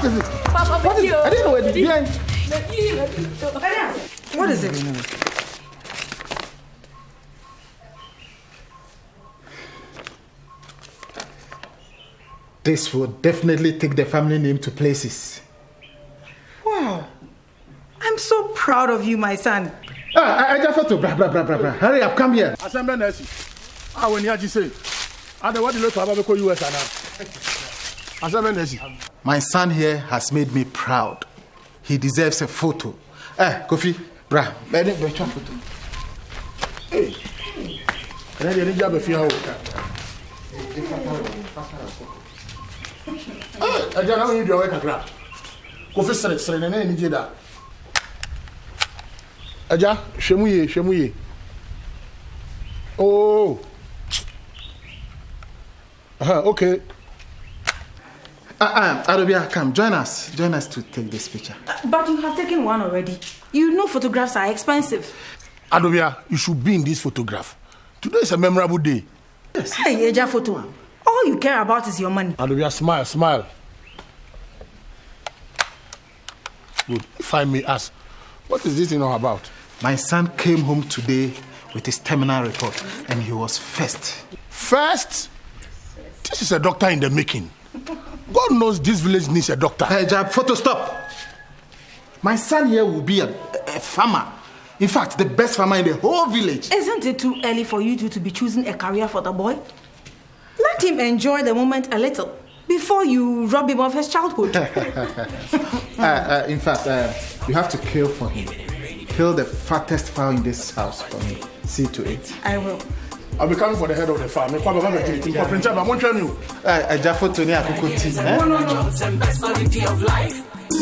is it? Papa, What is it? I didn't know it. Behind. What is it? This will definitely take the family name to places. Wow. I'm so proud of you, my son. I just want to bra. Hurry up, come here. Assembly nurse. When you say, I don't want to look for Ababeko US now. Assembly nurse. My son here has made me proud. He deserves a photo. Kofi, bra. Better photo. Hey. Can I get a job if you have? I don't know you do a grab. Kofi said, and then you that. Aja, shemuye. Oh. Okay. Adobia, come, join us. Join us to take this picture. But you have taken one already. You know photographs are expensive. Adobia, you should be in this photograph. Today is a memorable day. Yes. Hey, Eja photo. All you care about is your money. Adobia, smile. Good. If I may ask, what is this all about? My son came home today with his terminal report and he was first. First? This is a doctor in the making. God knows this village needs a doctor. Hey, Jab, photo stop. My son here will be a farmer. In fact, the best farmer in the whole village. Isn't it too early for you two to be choosing a career for the boy? Let him enjoy the moment a little before you rob him of his childhood. In fact, you have to kill for him. Kill the fattest fowl in this house for me. See to it. I will. I'll be coming for the head of the farm. I won't tell you. I just put Tony Akuko tea. No.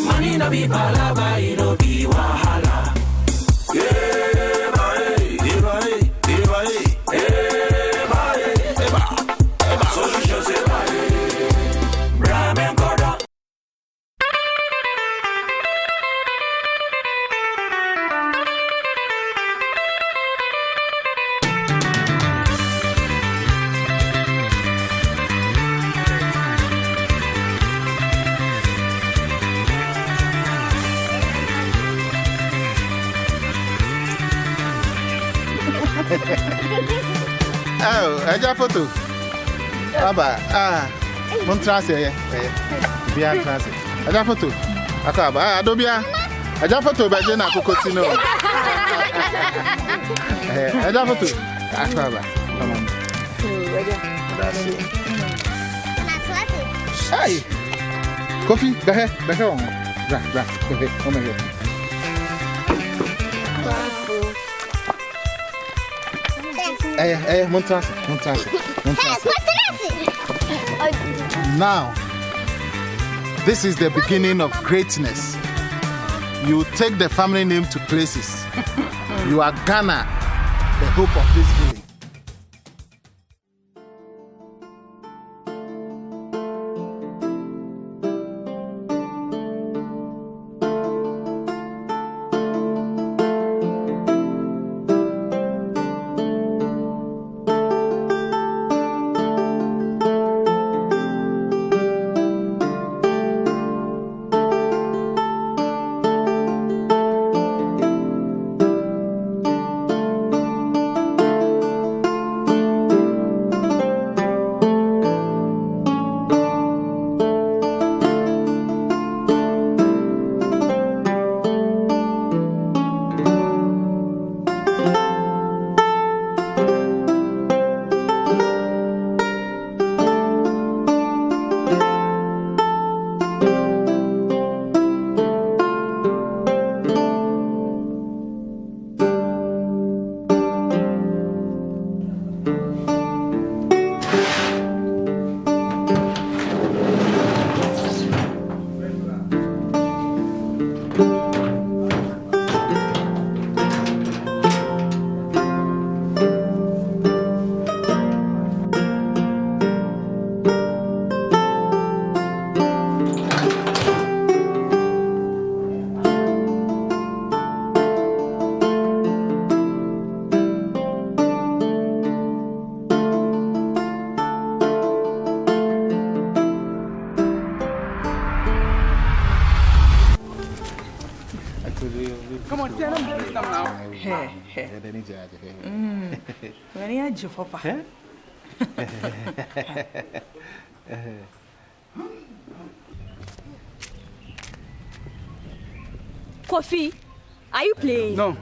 Money no be palava, it no be wahala. Oh, I just photo. Montrase here. Bia trance. I just photo. Akaba, Adobia. I just photo by Jena Kokotino. I just photo. Akaba. Come on. That's it. Hey. Kofi, go ahead. Bra. Come here. Montrase. Now, this is the beginning of greatness. You take the family name to places. You are Ghana, the hope of this village. When you are Papa. Kofi, are you playing? No.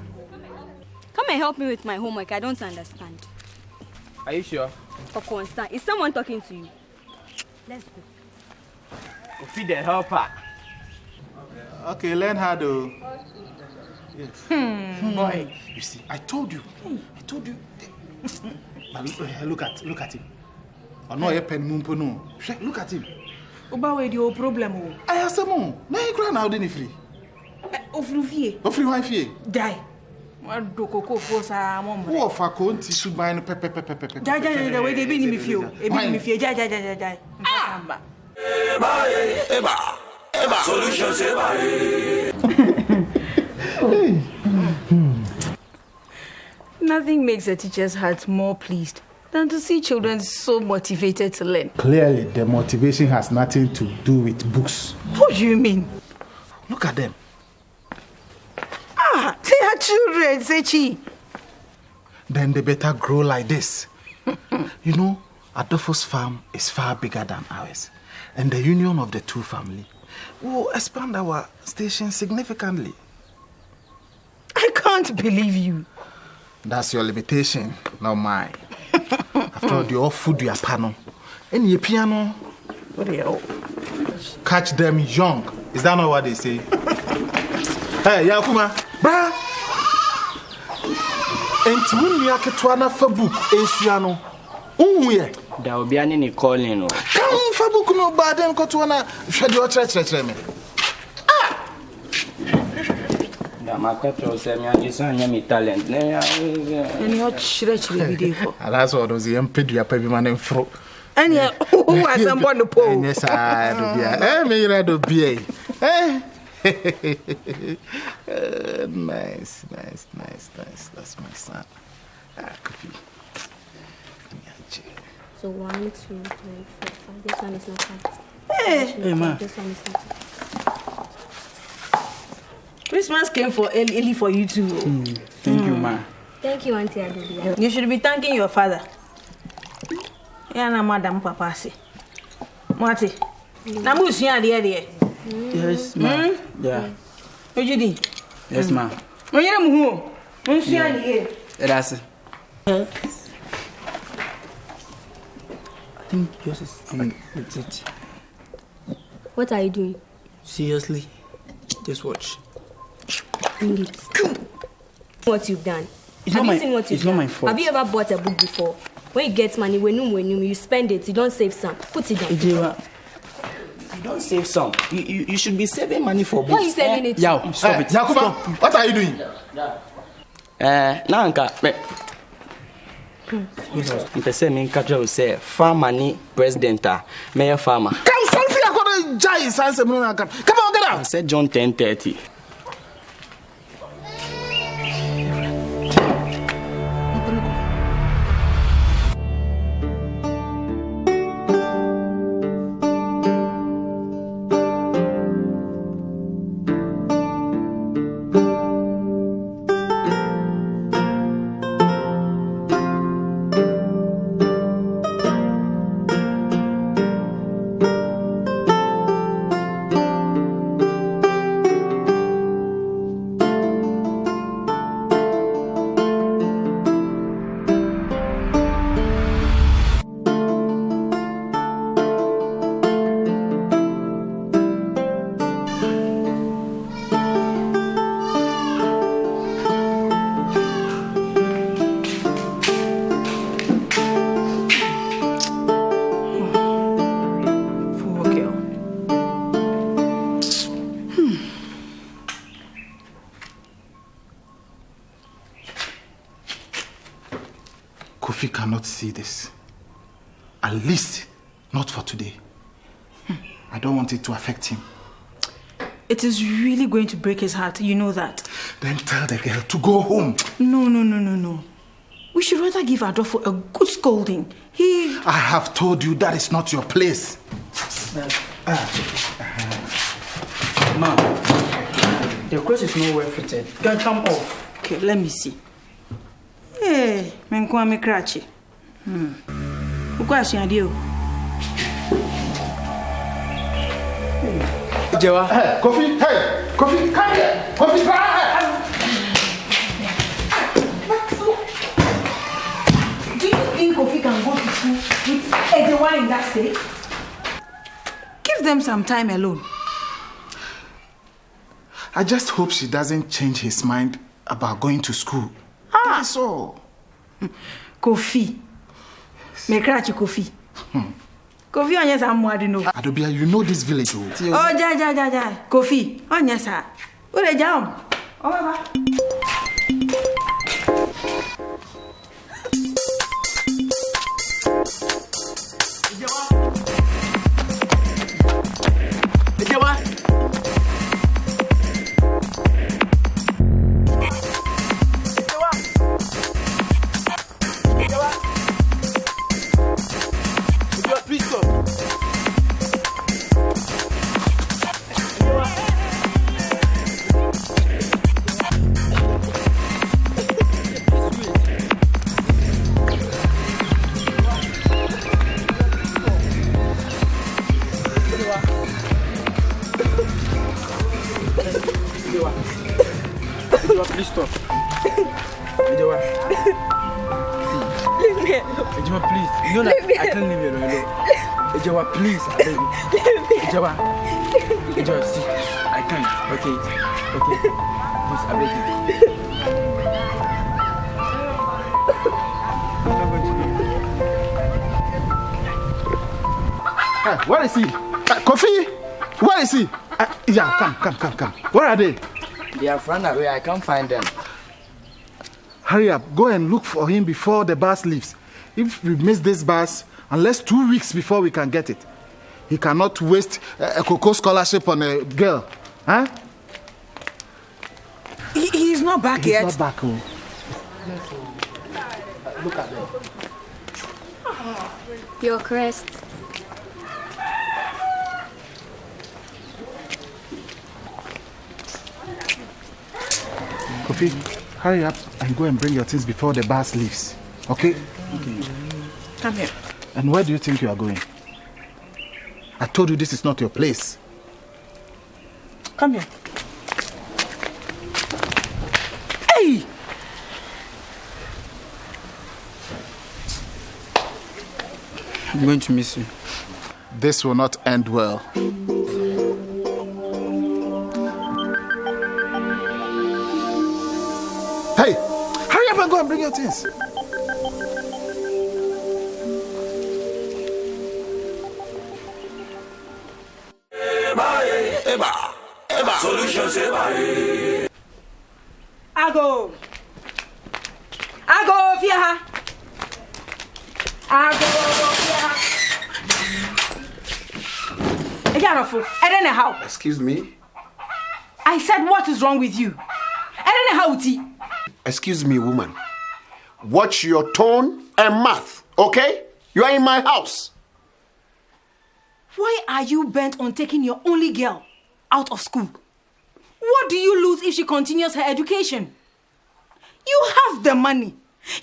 Come and help me with my homework. I don't understand. Are you sure? For constant. Is someone talking to you? Let's go. Kofi the helper. Okay, learn how to. Yes. Boy, you see, I told you. Look at him. I know pen mumpo no. Look at him. Oba we the problem. I have some more. Now you cry now, didn't free. Ofrufie. Ofrufie. Die. What do Coco force a mom? Who of a country should buy pepe. Die, the way they be in me feel. Die. Eba. Solutions, Eba. Nothing makes a teacher's heart more pleased than to see children so motivated to learn. Clearly, the motivation has nothing to do with books. What do you mean? Look at them. They are children, Sechi. Then they better grow like this. You know, Adolfo's farm is far bigger than ours. And the union of the two families will expand our station significantly. I can't believe you. That's your limitation, not mine. After all, the all food you are panel. And your piano. What the hell? Catch them young. Is that not what they say? Hey, Yakuma. Bra. And when you are Ketuana for book, Asiano. There will be any calling. Come for book no bad and Ketuana. Shadow church. My country said, "I just me talent." And you're church. That's what was the MP. Baby man in fro. And yeah, who has someone to pull? Yes, I do. Eh, me rather be. Eh. Nice. That's my son. Kofi. So 1, 2, 3, 4, 5. This one is not fun. Hey, ma. This one is not. Christmas came for early for you too. Thank you, ma. Thank you, Auntie Adobia. You should be thanking your father. Yeah, na Madam Papa say. Marty. Na mu suya there. Yes, ma. Yeah. Ojudi. Yes, ma. Oyere mu hu. Mu suya there. That's it. I think yours is that's it. What are you doing? Seriously? Just watch. Read it. What you've done. It's Have not you seen what you've it's not done? my fault. Have you ever bought a book before? When you get money, when you spend it, you don't save some. Put it down. Ejiwa, you don't save some. You should be saving money for books. Why are you selling it? Yo, stop it. Yakuba, what are you doing? Nanka. Mpese me nkajo say farmer ni president mayor farmer. Come something I got jai sanse come on, get out. I said John 10:30. Kofi cannot see this. At least, not for today. I don't want it to affect him. It is really going to break his heart, you know that. Then tell the girl to go home. No. We should rather give Adolfo a good scolding. I have told you that is not your place. Ma'am, the cross is not well fitted. Can come off. Okay, let me see. Menko me krachi. Ukwa shi ade o. Jewa. Hey, Kofi, come here. Kofi, come here. Do you think Kofi can go to school with S01 in that state? Give them some time alone. I just hope she doesn't change his mind about going to school. That's all. Kofi. Me krachi Kofi. Kofi on yes amwadi no. Adobia, you know this village. Oh, ja. Kofi. On yes sir. Ure jam. Oh baba. Please stop. Ejewa. Leave me alone. Ejewa, please. You know that I can't leave you alone. Ejewa, please. I beg you. Ejewa. Ejewa, see. I can't. Okay. Please, I beg you. I'm not going to leave. Hey, where is he? Kofi, where is he? Yeah, come. Where are they? They have run away. I can't find them. Hurry up, go and look for him before the bus leaves. If we miss this bus, unless 2 weeks before we can get it, he cannot waste a Coco scholarship on a girl. Huh? He's not back yet. He's not back. Oh. Look at them. Your crest. Kofi, hurry up and go and bring your things before the bus leaves. Okay? Come here. And where do you think you are going? I told you this is not your place. Come here. Hey! I'm going to miss you. This will not end well. Hey! Hurry up and go and bring your things. Eba. Solutions, Eba. Ago, Fia. How? Excuse me? I said, what is wrong with you? How? Excuse me, woman. Watch your tone and mouth, okay? You are in my house. Why are you bent on taking your only girl out of school? What do you lose if she continues her education? You have the money.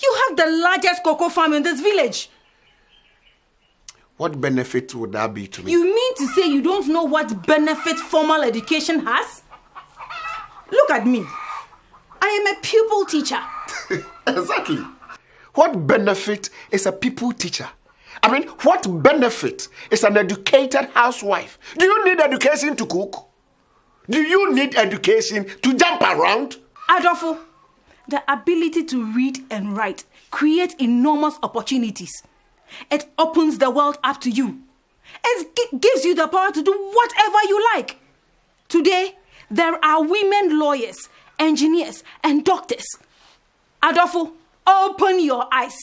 You have the largest cocoa farm in this village. What benefit would that be to me? You mean to say you don't know what benefit formal education has? Look at me. I am a pupil teacher. Exactly. What benefit is a pupil teacher? I mean, what benefit is an educated housewife? Do you need education to cook? Do you need education to jump around? Adolfo, the ability to read and write creates enormous opportunities. It opens the world up to you. It gives you the power to do whatever you like. Today, there are women lawyers, engineers, and doctors. Adolfo, open your eyes.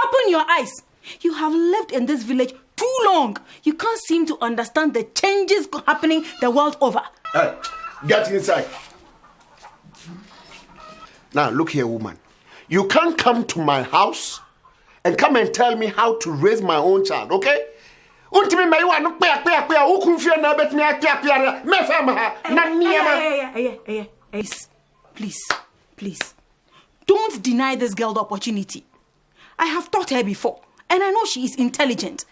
Open your eyes. You have lived in this village too long. You can't seem to understand the changes happening the world over. Hey, get inside. Now, look here, woman. You can't come to my house and come and tell me how to raise my own child, okay? Please. Don't deny this girl the opportunity. I have taught her before, and I know she is intelligent.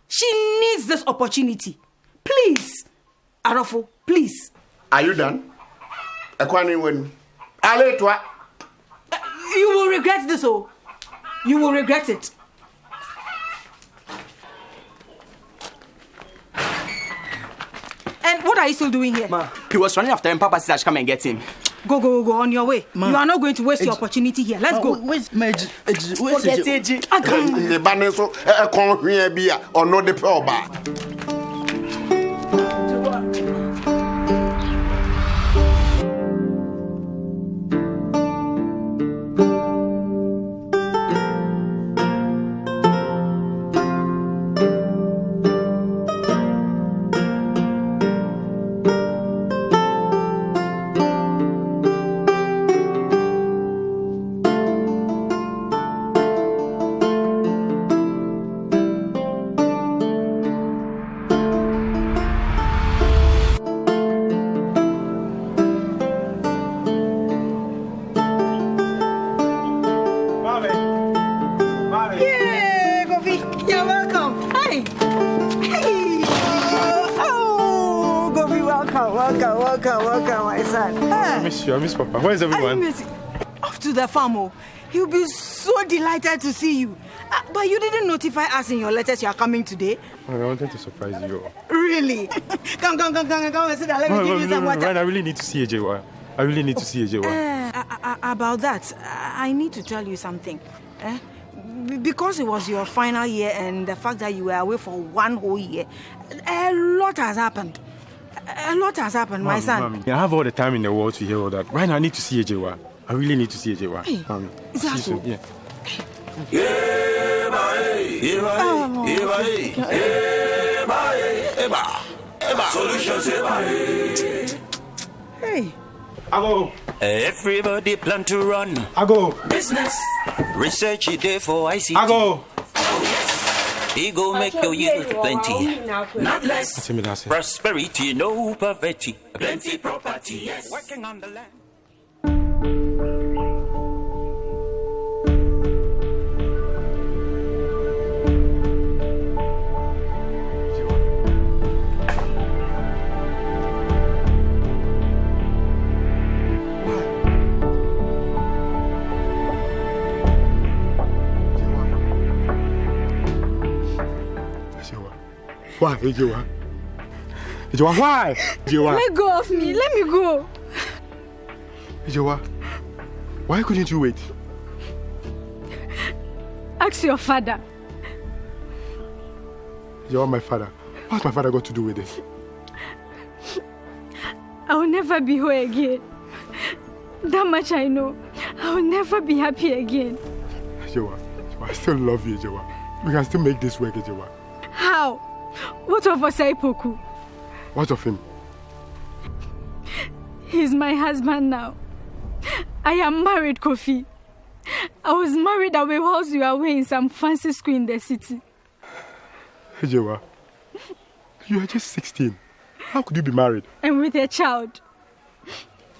She needs this opportunity. Please, Arofo, please. Are you done? You will regret this, oh. You will regret it. And what are you still doing here? Ma, he was running after him. Papa said I should come and get him. Go on your way. Ma, you are not going to waste your opportunity here. Let's go. Where's Eji? The banner so a con here be or no the power. I miss Papa. Where is everyone? Off to the farm. He'll be so delighted to see you. But you didn't notify us in your letters you are coming today. I wanted to surprise you. Really? Come and sit down. Let me give you some water. I really need to see AJ. I really need to see AJ. About that, I need to tell you something. Because it was your final year and the fact that you were away for 1 whole year, a lot has happened. My son. Mommy, I have all the time in the world to hear all that. Right now, I need to see AJ. I really need to see AJ. Mommy, is that so? Yeah. Hey. I go. Everybody plan to run. I go. Business. Research it there for ICT. I go. He go make your youth plenty. Not less. Prosperity, no poverty. Plenty property, yes. Working on the land. Why, Ejiwa? Ejiwa, why? Ejiwa. Let go of me. Let me go. Ejiwa, why couldn't you wait? Ask your father. Ejiwa, my father. What's my father got to do with this? I will never be whole again. That much I know. I will never be happy again. Ejiwa, I still love you, Ejiwa. We can still make this work, Ejiwa. How? What of Osaipoku? What of him? He's my husband now. I am married, Kofi. I was married away whilst you were away in some fancy school in the city. Ejiwa, you are just 16. How could you be married? And with a child.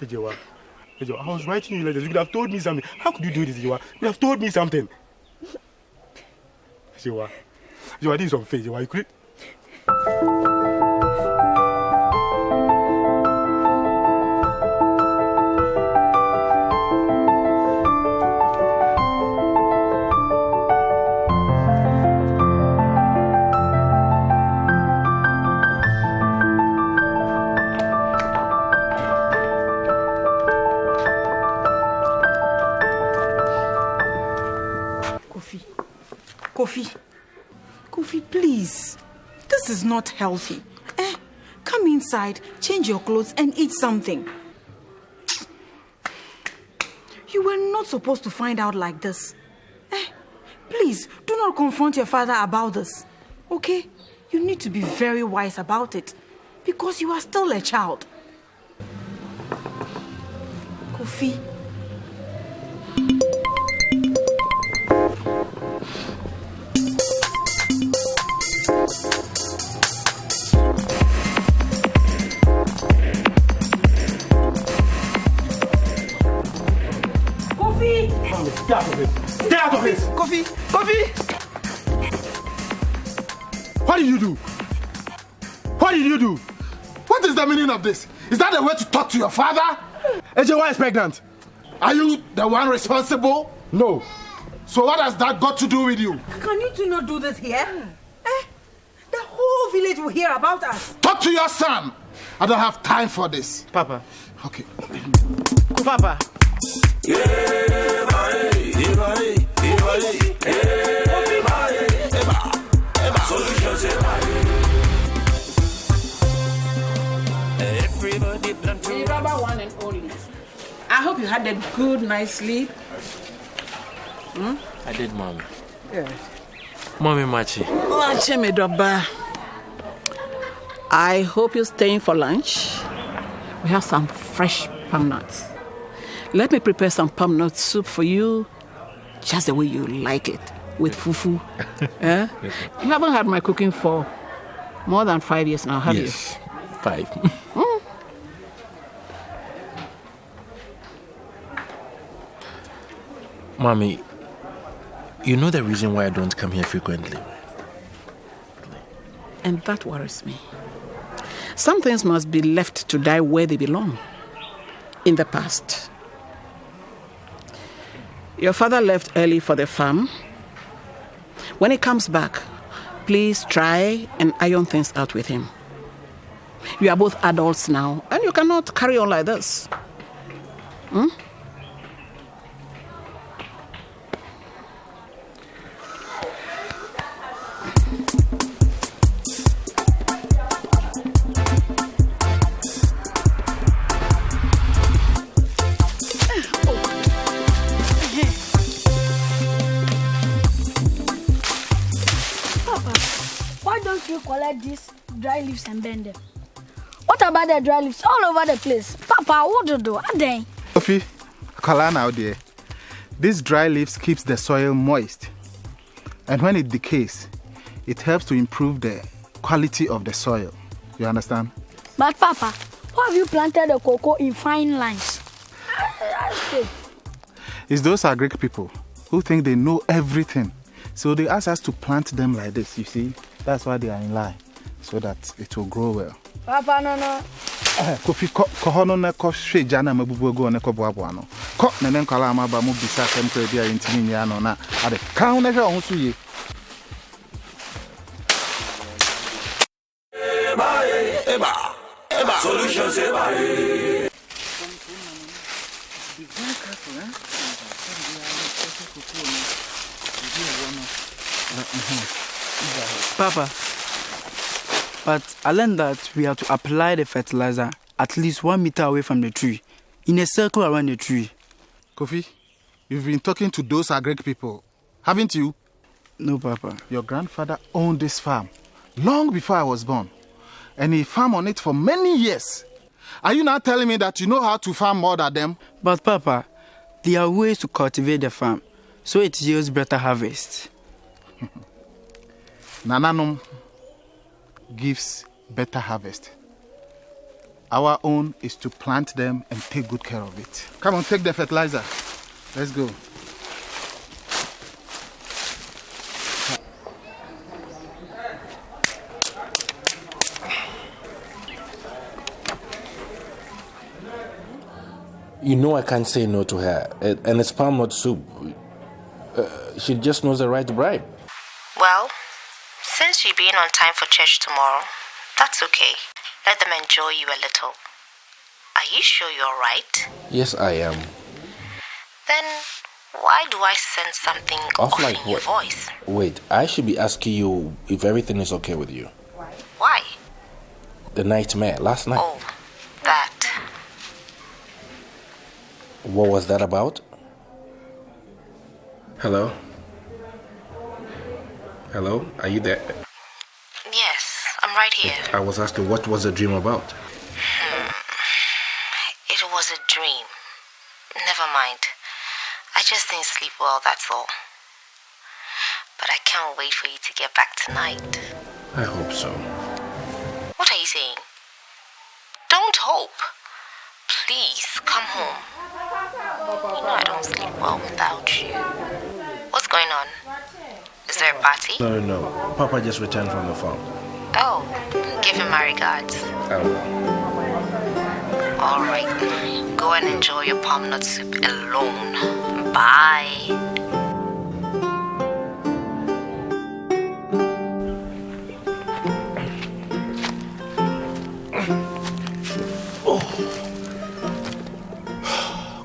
Ejiwa, I was writing you letters. You could have told me something. How could you do this, Ejiwa? You could have told me something. Ejiwa, this is unfair, Ejiwa. You could... Kofi, please. This is not healthy. Come inside, change your clothes and eat something. You were not supposed to find out like this. Please, do not confront your father about this. Okay? You need to be very wise about it. Because you are still a child. Kofi. Stay out of this? Kofi! What did you do? What did you do? What is the meaning of this? Is that the way to talk to your father? Ejewa is pregnant. Are you the one responsible? No. So what has that got to do with you? Can you two not do this here? The whole village will hear about us. Talk to your son. I don't have time for this. Papa. Okay. Papa. The rubber one and only. I hope you had a good night's sleep. I did, Mommy. Good. Mommy Machi. I hope you're staying for lunch. We have some fresh palm nuts. Let me prepare some palm nut soup for you, just the way you like it, with fufu. You haven't had my cooking for more than 5 years now, have you? Yes, 5. Mommy, you know the reason why I don't come here frequently. And that worries me. Some things must be left to die where they belong, in the past. Your father left early for the farm. When he comes back, please try and iron things out with him. You are both adults now, and you cannot carry on like this. Collect these dry leaves and bend them. What about the dry leaves all over the place? Papa, what do you do? Kofi, Kalana out there. These dry leaves keeps the soil moist. And when it decays, it helps to improve the quality of the soil. You understand? But Papa, why have you planted the cocoa in fine lines? It's those are Greek people who think they know everything. So they ask us to plant them like this, you see? That's why they are in line, so that it will grow well. Papa, no. Kofi, kohono na ko hwe jana mabubu go na ko boabo ano. Ko na nen kala ama ba mu bisa sem ko bia ntimi nya no na ade kan na hwe ohun so ye. Eba. Solutions eba. Papa, but I learned that we have to apply the fertilizer at least 1 meter away from the tree, in a circle around the tree. Kofi, you've been talking to those Greek people, haven't you? No, Papa. Your grandfather owned this farm long before I was born, and he farmed on it for many years. Are you now telling me that you know how to farm more than them? But, Papa, there are ways to cultivate the farm so it yields better harvest. Nananum gives better harvest. Our own is to plant them and take good care of it. Come on, take the fertilizer. Let's go. You know I can't say no to her. And it's palm nut soup. She just knows the right bribe. Well, since you're being on time for church tomorrow, that's okay. Let them enjoy you a little. Are you sure you're right? Yes, I am. Then why do I sense something off like in your voice? Wait, I should be asking you if everything is okay with you. Why? The nightmare last night. Oh, that. What was that about? Hello? Hello? Are you there? Yes, I'm right here. I was asking, what was the dream about? It was a dream. Never mind. I just didn't sleep well, that's all. But I can't wait for you to get back tonight. I hope so. What are you saying? Don't hope. Please, come home. You know I don't sleep well without you. What's What's going on? Is there a party? No. Papa just returned from the farm. Oh, give him my regards. I will. All right. Go and enjoy your palm nut soup alone. Bye.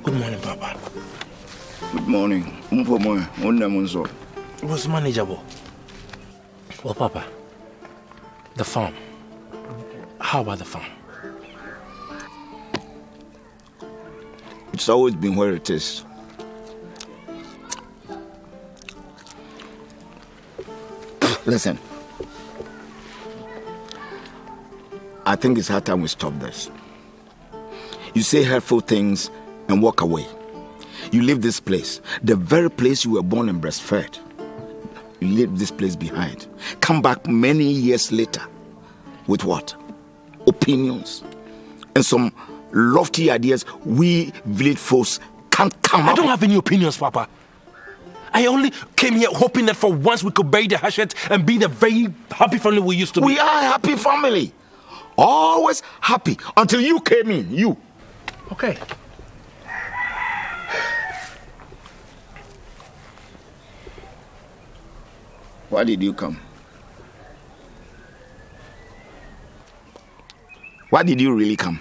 Good morning, Papa. Good morning. It was manageable. Well, Papa, the farm. How about the farm? It's always been where it is. Listen, I think it's high time we stop this. You say hurtful things and walk away. You leave this place, the very place you were born and breastfed. You leave this place behind. Come back many years later with what? Opinions and some lofty ideas we village folks can't come up. I don't have any opinions, Papa. I only came here hoping that for once we could bury the hatchet and be the very happy family we used to be. We are a happy family. Always happy until you came in. You. Okay. Why did you come? Why did you really come?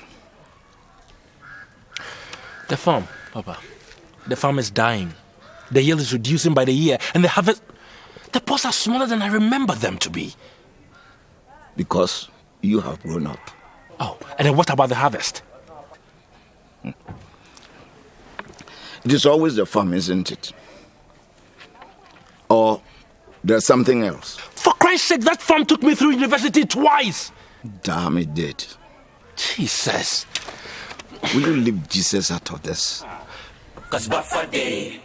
The farm, Papa. The farm is dying. The yield is reducing by the year, and the harvest... The pots are smaller than I remember them to be. Because you have grown up. Oh, and then what about the harvest? It is always the farm, isn't it? Or there's something else. For Christ's sake, that farm took me through university twice. Damn, it did. Jesus. Will you leave Jesus out of this? 'Cause what for day?